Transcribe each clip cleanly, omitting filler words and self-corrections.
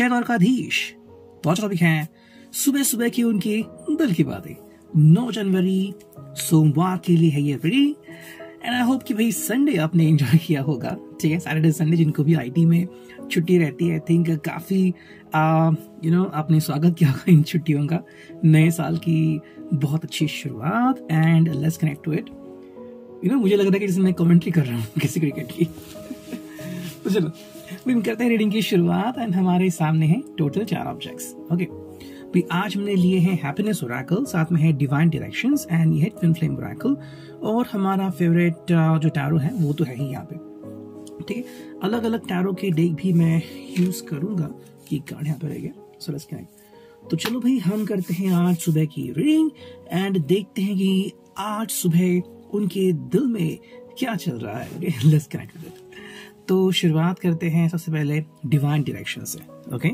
शहर द्वारकाधीश। तो आज टॉपिक है सुबह सुबह की उनकी दिल की बातें। 9 जनवरी सोमवार के लिए है ये रेडी एंड आई होप कि भाई संडे आपने एंजॉय किया होगा। ठीक है, सैटरडे संडे जिनको भी आईटी में छुट्टी रहती है, आई थिंक काफी आपने स्वागत किया होगा इन छुट्टियों का। नए साल की बहुत अच्छी शुरुआत and let's connect to it. मुझे लग रहा है कि जैसे मैं कमेंट्री कर रहा हूँ किसी क्रिकेट की। तो चलो हम करते हैं रीडिंग की शुरुआत एंड हमारे सामने है टोटल 4 ऑब्जेक्ट्स। ओके, भी आज हमने लिए हैं हैप्पीनेस ओरेकल, साथ में है डिवाइन डायरेक्शंस एंड ये है ट्विन फ्लेम ओरेकल, और हमारा फेवरेट जो टैरो है वो तो है ही यहाँ पे। ठीक है, अलग अलग टैरो के डेक भी मैं यूज करूंगा कि कार्ड यहाँ पे रह गया। So let's connect. तो चलो भाई हम करते हैं आज सुबह की रीडिंग एंड देखते हैं कि आज सुबह उनके दिल में क्या चल रहा है। Okay, let's connect with it. तो शुरुआत करते हैं सबसे पहले डिवाइन डायरेक्शन से। ओके,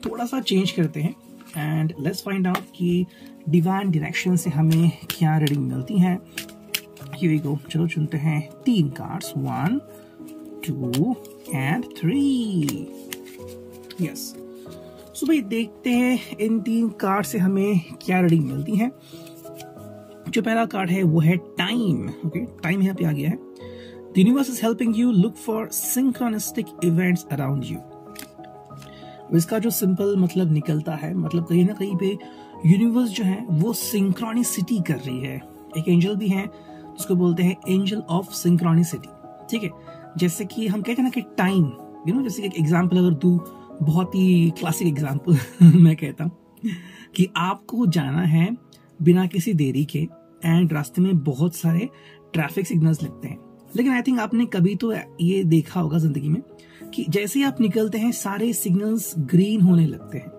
थोड़ा सा चेंज करते हैं एंड लेट्स फाइंड आउट कि डिवाइन डायरेक्शन से हमें क्या रीडिंग मिलती है। Here we go. चलो चुनते हैं 3 कार्ड्स, 1 2 एंड 3। यस, सो भाई देखते हैं इन 3 कार्ड से हमें क्या रीडिंग मिलती है। जो पहला कार्ड है वो है टाइम। ओके, टाइम यहाँ पे आ गया है। The universe is helping you look for synchronistic events around you। इसका जो सिंपल मतलब निकलता है, मतलब कहीं ना कहीं पे यूनिवर्स जो है वो सिंक्रोनिसिटी कर रही है। एक एंजल भी है जिसको बोलते हैं एंजल ऑफ सिंक्रोनिसिटी। ठीक है, जैसे कि हम कहते हैं ना कि टाइम, जैसे एक एग्जांपल अगर दूं, बहुत ही क्लासिक एग्जांपल मैं कहता हूँ कि आपको जाना है बिना किसी देरी के एंड रास्ते में बहुत सारे ट्रैफिक सिग्नल्स लगते हैं, लेकिन आई थिंक आपने कभी तो ये देखा होगा जिंदगी में कि जैसे ही आप निकलते हैं सारे सिग्नल्स ग्रीन होने लगते हैं।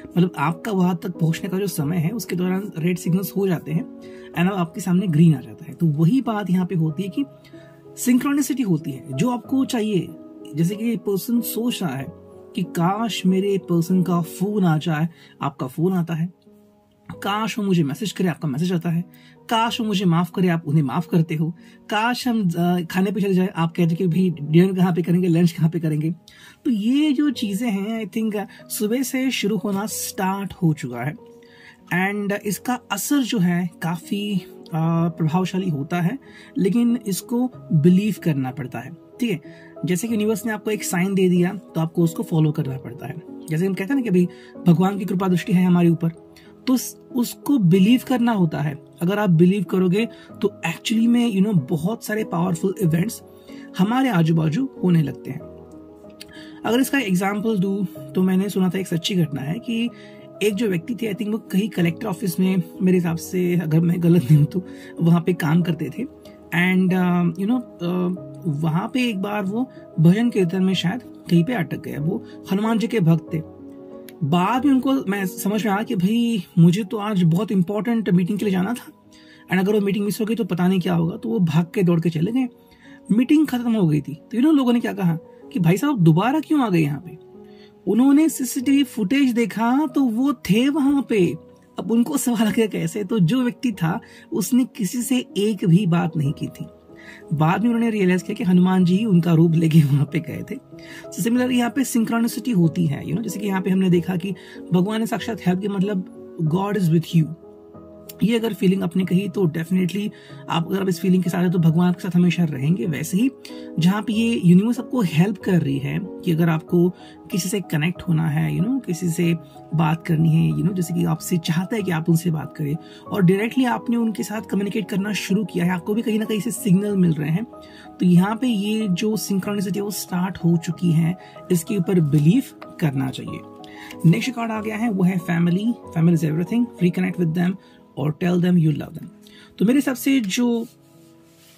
मतलब आपका वहां तक पहुंचने का जो समय है उसके दौरान रेड सिग्नल्स हो जाते हैं एंड अब आपके सामने ग्रीन आ जाता है। तो वही बात यहाँ पे होती है कि सिंक्रोनिसिटी होती है जो आपको चाहिए। जैसे कि पर्सन सोच रहा है कि काश मेरे पर्सन का फोन आ जाए, आपका फोन आता है। काश वो मुझे मैसेज करे, आपका मैसेज आता है। काश वो मुझे माफ करे, आप उन्हें माफ करते हो। काश हम खाने पे चले जाए, आप कहते कि भाई डिनर कहाँ पे करेंगे, लंच कहाँ पे करेंगे। तो ये जो चीजें हैं आई थिंक सुबह से शुरू होना स्टार्ट हो चुका है एंड इसका असर जो है काफी प्रभावशाली होता है, लेकिन इसको बिलीव करना पड़ता है। ठीक है, जैसे कि यूनिवर्स ने आपको एक साइन दे दिया तो आपको उसको फॉलो करना पड़ता है। जैसे हम कहते हैं ना कि भाई भगवान की कृपा दृष्टि है हमारे ऊपर, तो उसको बिलीव करना होता है। अगर आप बिलीव करोगे तो एक्चुअली में बहुत सारे पावरफुल इवेंट्स हमारे आजू बाजू होने लगते हैं। अगर इसका एग्जांपल दूं तो मैंने सुना था, एक सच्ची घटना है कि एक जो व्यक्ति थे, आई थिंक वो कहीं कलेक्टर ऑफिस में, मेरे हिसाब से अगर मैं गलत नहीं हूं तो वहां पे काम करते थे एंड वहां पे एक बार वो भजन कीर्तन में शायद कहीं पे अटक गया। वो हनुमान जी के भक्त थे। बाद में उनको मैं समझ में आया कि भाई मुझे तो आज बहुत इंपॉर्टेंट मीटिंग के लिए जाना था एंड अगर वो मीटिंग मिस हो गई तो पता नहीं क्या होगा। तो वो भाग के दौड़ के चले गए। मीटिंग खत्म हो गई थी तो लोगों ने क्या कहा कि भाई साहब दोबारा क्यों आ गए यहाँ पे। उन्होंने सीसीटीवी फुटेज देखा तो वो थे वहां पे। अब उनको सवाल किया कैसे, तो जो व्यक्ति था उसने किसी से एक भी बात नहीं की थी। बाद में उन्होंने रियलाइज किया कि हनुमान जी उनका रूप लेके वहां पे गए थे। तो सिमिलर यहाँ पे सिंक्रोनिसिटी होती है। जैसे कि यहाँ पे हमने देखा कि भगवान ने साक्षात हेल्प किया, मतलब गॉड इज विथ यू। ये अगर फीलिंग आपने कही तो डेफिनेटली आप अगर इस फीलिंग के साथ है तो भगवान के साथ हमेशा रहेंगे। वैसे ही जहाँ पे ये यूनिवर्स आपको हेल्प कर रही है कि अगर आपको किसी से कनेक्ट होना है, किसी से बात करनी है, जैसे कि आपसे चाहता है कि आप उनसे बात करें और डायरेक्टली आपने उनके साथ कम्युनिकेट करना शुरू किया है, आपको भी कहीं ना कहीं से सिग्नल मिल रहे हैं, तो यहाँ पे ये जो सिंक्रोनिसिटी है वो स्टार्ट हो चुकी है। इसके ऊपर बिलीव करना चाहिए। नेक्स्ट कार्ड आ गया है, वो है family. Family is everything, reconnect with them और tell them you love them. तो मेरे हिसाब से जो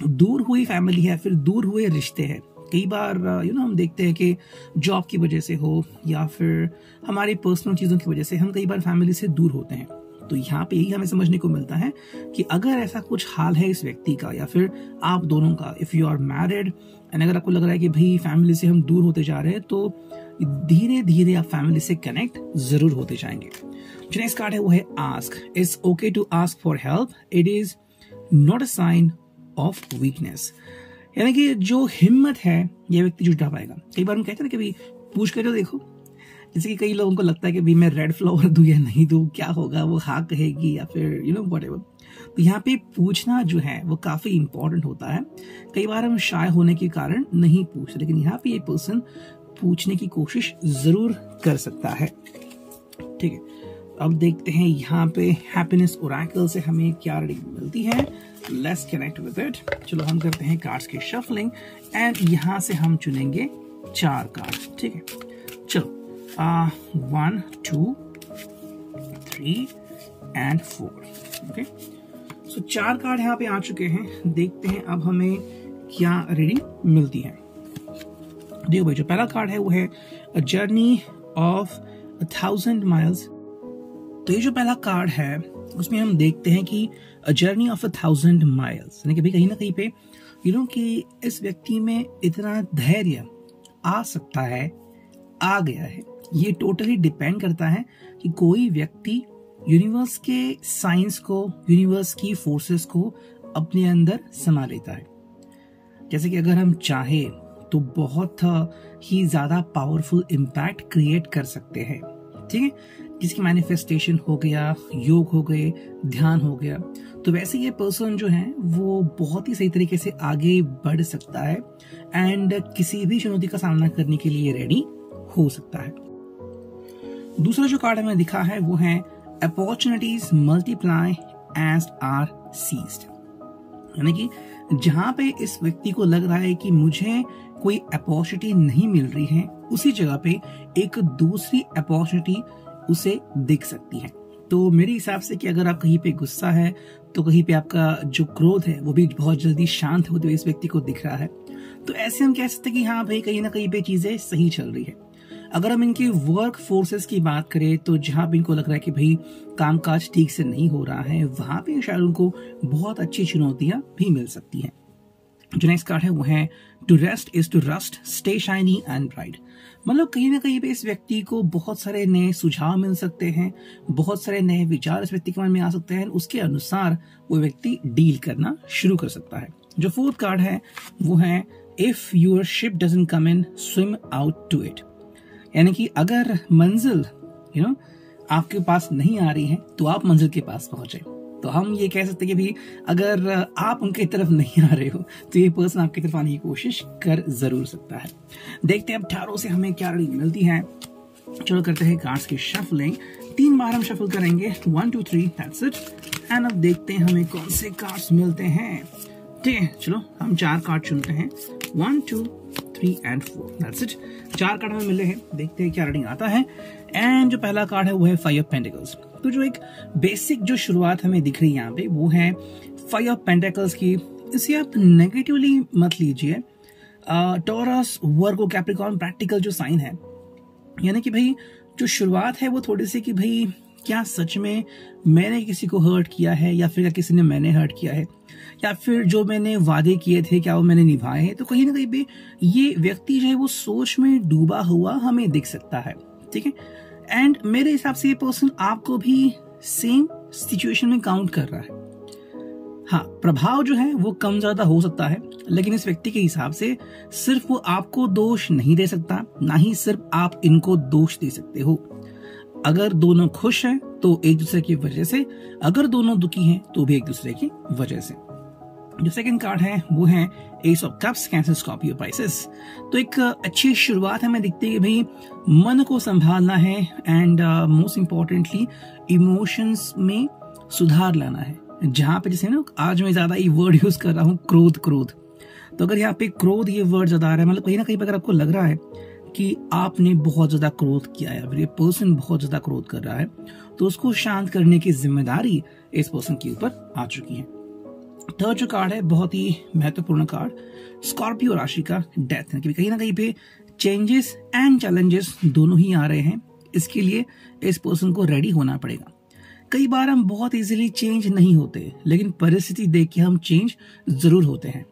दूर हुई फैमिली है, फिर दूर हुए रिश्ते हैं, कई बार हम देखते हैं कि जॉब की वजह से हो या फिर हमारी पर्सनल चीजों की वजह से हम कई बार फैमिली से दूर होते हैं। तो यहाँ पे यही हमें समझने को मिलता है कि अगर ऐसा कुछ हाल है इस व्यक्ति का या फिर आप दोनों का, if you are married and अगर आपको लग रहा है कि भाई फैमिली से हम दूर होते जा रहे हैं, तो धीरे धीरे आप फैमिली से कनेक्ट जरूर होते जाएंगे। जो नेक्स्ट कार्ड है वो है ask. It's okay to ask for help, it is not a sign of weakness. यानी कि जो हिम्मत है ये व्यक्ति जुटा पाएगा। कई बार हम कहते हैं ना कि भाई पूछ कर तो देखो, जैसे कि कई लोगों को लगता है कि भाई मैं रेड फ्लावर दूं या नहीं दूं, क्या होगा, वो हाँ कहेगी या फिर व्हाटएवर। तो यहाँ पे पूछना जो है वो काफी इंपॉर्टेंट होता है। कई बार हम शाय होने के कारण नहीं पूछते, लेकिन यहाँ पे ये पर्सन पूछने की कोशिश जरूर कर सकता है। ठीक है, अब देखते हैं यहाँ पे हैप्पीनेस ओरेकल से हमें क्या रीडिंग मिलती है। Let's connect with it. चलो हम करते हैं कार्ड्स की शफलिंग एंड यहाँ से हम चुनेंगे 4 कार्ड। ठीक है, चलो 1 2 3 एंड 4। ओके, सो 4 कार्ड यहाँ पे आ चुके हैं। देखते हैं अब हमें क्या रीडिंग मिलती है। देखो भाई, जो पहला कार्ड है वो है अ जर्नी ऑफ 1000 माइल्स। तो ये जो पहला कार्ड है उसमें हम देखते हैं कि अ जर्नी ऑफ 1000 माइल्स, यानी कि भाई कहीं ना कहीं पे कि इस व्यक्ति में इतना धैर्य आ सकता है, आ गया है। ये टोटली डिपेंड करता है कि कोई व्यक्ति यूनिवर्स के साइंस को, यूनिवर्स की फोर्सेस को अपने अंदर समा लेता है। जैसे कि अगर हम चाहे तो बहुत ही ज्यादा पावरफुल इम्पैक्ट क्रिएट कर सकते हैं। ठीक है, जिसकी मैनिफेस्टेशन हो गया, योग हो गए, ध्यान हो गया। तो वैसे ये पर्सन जो है वो बहुत ही सही तरीके से आगे बढ़ सकता है एंड किसी भी चुनौती का सामना करने के लिए रेडी हो सकता है। दूसरा जो कार्ड हमें दिखा है वो है opportunities multiply as are seized, यानी कि जहां पे इस व्यक्ति को लग रहा है कि मुझे कोई अपॉर्चुनिटी नहीं मिल रही है, उसी जगह पे एक दूसरी अपॉर्चुनिटी उसे दिख सकती है। तो मेरे हिसाब से कि अगर आप कहीं पे गुस्सा है तो कहीं पे आपका जो क्रोध है वो भी बहुत जल्दी शांत होते हुए इस व्यक्ति को दिख रहा है। तो ऐसे हम कह सकते हैं कि हाँ भाई, कहीं ना कहीं पे चीजें सही चल रही है। अगर हम इनकी वर्क फोर्सेस की बात करें तो जहां भी इनको लग रहा है कि भाई कामकाज ठीक से नहीं हो रहा है, वहां पे शायद उनको बहुत अच्छी चुनौतियां भी मिल सकती हैं। जो नेक्स्ट कार्ड है वो है to rest is to rust, stay shiny and bright. मतलब कहीं ना कहीं पे इस व्यक्ति को बहुत सारे नए सुझाव मिल सकते हैं, बहुत सारे नए विचार इस व्यक्ति के मन में आ सकते हैं, उसके अनुसार वो व्यक्ति डील करना शुरू कर सकता है। जो फोर्थ कार्ड है वो है if your ship doesn't come in, swim out to it. यानी कि अगर मंजिल आपके पास नहीं आ रही है तो आप मंजिल के पास पहुंचे। तो हम ये कह सकते हैं कि भाई अगर आप उनकी तरफ नहीं आ रहे हो तो ये पर्सन आपकी तरफ आने की कोशिश कर जरूर सकता है। देखते हैं अब टैरो से हमें क्या रीडिंग मिलती है। चलो करते हैं कार्ड्स की शफलिंग। 3 बार हम शफल करेंगे, 1 2 3 दैट्स इट। एंड अब देखते हैं हमें कौन से कार्ड्स मिलते हैं। ठीक है, चलो हम 4 कार्ड चुनते हैं, 1 2 3 एंड 4 दैट्स इट। 4 कार्ड हमें मिले हैं, देखते हैं क्या रीडिंग आता है। एंड जो पहला कार्ड है वो है 5 ऑफ पेंटिकल्स। तो जो एक बेसिक जो शुरुआत हमें दिख रही है यहाँ पे वो है 5 ऑफ पेंटिकल्स की। इसे आप नेगेटिवली मत लीजिए। टॉरस, वर्गो, कैप्रिकॉर्न प्रैक्टिकल जो साइन है, यानी कि भाई जो शुरुआत है वो थोड़ी सी कि भाई क्या सच में मैंने किसी को हर्ट किया है या फिर किसी ने मैंने हर्ट किया है, या फिर जो मैंने वादे किए थे क्या वो मैंने निभाए हैं। तो कहीं ना कहीं भी ये व्यक्ति जो है वो सोच में डूबा हुआ हमें दिख सकता है। ठीक है, एंड मेरे हिसाब से ये पर्सन आपको भी सेम सिचुएशन में काउंट कर रहा है। हाँ, प्रभाव जो है वो कम ज्यादा हो सकता है, लेकिन इस व्यक्ति के हिसाब से सिर्फ वो आपको दोष नहीं दे सकता, ना ही सिर्फ आप इनको दोष दे सकते हो। अगर दोनों खुश हैं तो एक दूसरे की वजह से, अगर दोनों दुखी हैं तो भी एक दूसरे की वजह से। जो सेकंड कार्ड है वो है S of cups, cancer, Scorpio, Pisces. तो एक अच्छी शुरुआत हमें दिखती है कि भाई मन को संभालना है एंड मोस्ट इम्पोर्टेंटली इमोशंस में सुधार लाना है। जहां पे जैसे ना आज मैं ज्यादा ये वर्ड यूज कर रहा हूँ, क्रोध। तो अगर यहाँ पे क्रोध ये वर्ड ज्यादा आ रहा है, मतलब कहीं ना कहीं अगर आपको लग रहा है कि आपने बहुत ज्यादा क्रोध किया है, अगर ये पर्सन बहुत ज्यादा क्रोध कर रहा है, तो उसको शांत करने की जिम्मेदारी इस पर्सन के ऊपर आ चुकी है। थर्ड जो कार्ड है बहुत ही महत्वपूर्ण कार्ड, स्कॉर्पियो राशि का डेथ, कहीं ना कहीं पे चेंजेस एंड चैलेंजेस दोनों ही आ रहे हैं। इसके लिए इस पर्सन को रेडी होना पड़ेगा। कई बार हम बहुत इजीली चेंज नहीं होते, लेकिन परिस्थिति देख के हम चेंज जरूर होते हैं।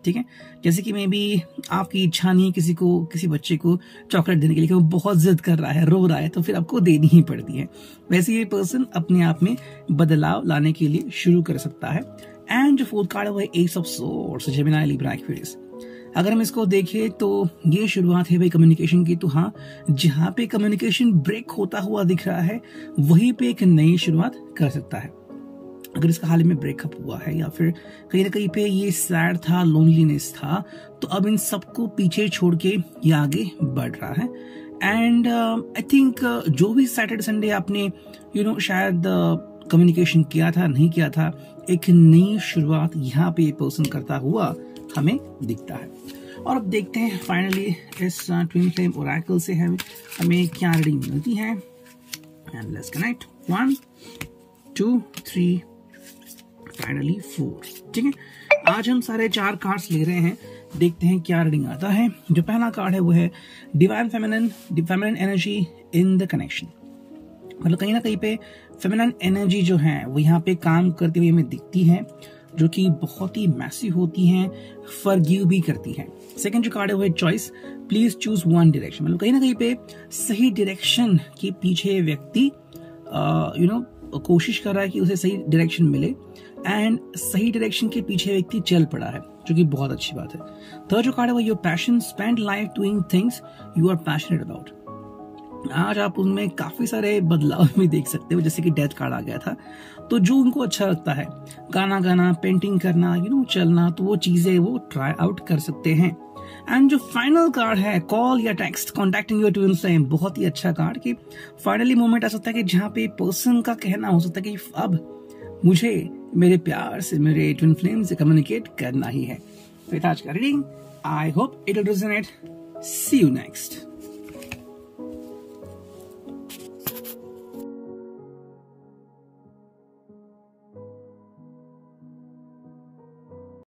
ठीक है, जैसे कि मे बी आपकी इच्छा नहीं किसी बच्चे को चॉकलेट देने के लिए, वो बहुत जिद कर रहा है, रो रहा है, तो फिर आपको देनी ही पड़ती है। वैसे ये पर्सन अपने आप में बदलाव लाने के लिए शुरू कर सकता है। एंड जो फोर्थ कार्ड है वो है S of swords, Gemini, Libra, Aquarius. अगर हम इसको देखें तो ये शुरुआत है भाई कम्युनिकेशन की। तो हाँ, जहां पे कम्युनिकेशन ब्रेक होता हुआ दिख रहा है वहीं पे एक नई शुरुआत कर सकता है। अगर इसका हाल ही में ब्रेकअप हुआ है या फिर कहीं ना कहीं पे ये सैड था, लोनलीनेस था, तो अब इन सबको पीछे छोड़ के ये आगे बढ़ रहा है। एंड आई थिंक जो भी सैटरडे संडे आपने शायद कम्युनिकेशन किया था, नहीं किया था, एक नई शुरुआत यहाँ पे ये पर्सन करता हुआ हमें दिखता है। और अब देखते हैं फाइनली इस ट्विन फ्लेम ओरेकल से हमें क्या रीडिंग मिलती है। And let's connect 1 2 3 finally 4। ठीक है, आज हम सारे 4 कार्ड्स ले रहे हैं, देखते हैं क्या रीडिंग आता है। जो पहला कार्ड है वो है divine feminine energy in the connection. मतलब कहीं ना कहीं पे फेमिनिन एनर्जी जो है वो यहाँ पे काम करती हुई हमें दिखती है, जो कि बहुत ही मैसिव होती हैं, फॉरगिव भी करती हैं। सेकंड जो कार्ड है वो है choice, please choose one direction. मतलब कहीं ना कहीं पे सही डायरेक्शन के पीछे व्यक्ति कोशिश कर रहा है कि उसे सही डायरेक्शन मिले, एंड सही डायरेक्शन के पीछे व्यक्ति चल पड़ा है, जो कि बहुत अच्छी बात है। थर्ड जो कार्ड है वो your passion, spend life doing things you are passionate about. आज आप उनमें काफी सारे बदलाव भी देख सकते हो, जैसे कि डेथ कार्ड आ गया था। तो जो उनको अच्छा लगता है, गाना गाना, पेंटिंग करना, चलना, तो वो चीजें वो ट्राई आउट कर सकते हैं। एंड जो फाइनल कार्ड है कॉल या text contacting your twin flame, बहुत ही अच्छा कार्ड कि फाइनली मोमेंट आ सकता है कि जहाँ पे पर्सन का कहना हो सकता है कि अब मुझे मेरे प्यार से, मेरे ट्विन फ्लेम से कम्युनिकेट करना ही है। तो आज का reading, I hope it will resonate. See you next.